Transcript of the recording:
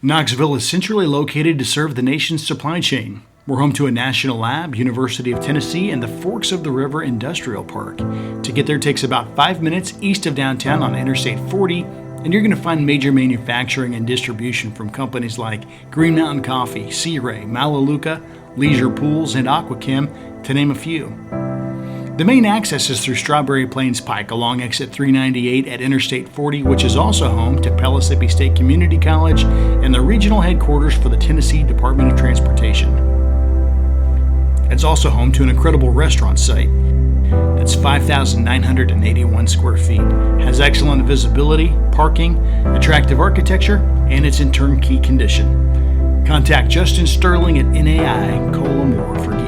Knoxville is centrally located to serve the nation's supply chain. We're home to a national lab, University of Tennessee, and the Forks of the River Industrial Park. To get there takes about 5 minutes east of downtown on Interstate 40, and you're going to find major manufacturing and distribution from companies like Green Mountain Coffee, Sea Ray, Maleluca, Leisure Pools, and Aqua Chem, to name a few. The main access is through Strawberry Plains Pike along exit 398 at Interstate 40, which is also home to Pellissippi State Community College and the regional headquarters for the Tennessee Dept of Transportation. It's also home to an incredible restaurant site that's 5,981 square feet, has excellent visibility, parking, attractive architecture, and it's in turnkey condition. Contact Justin Sterling at NAI Cola Moore for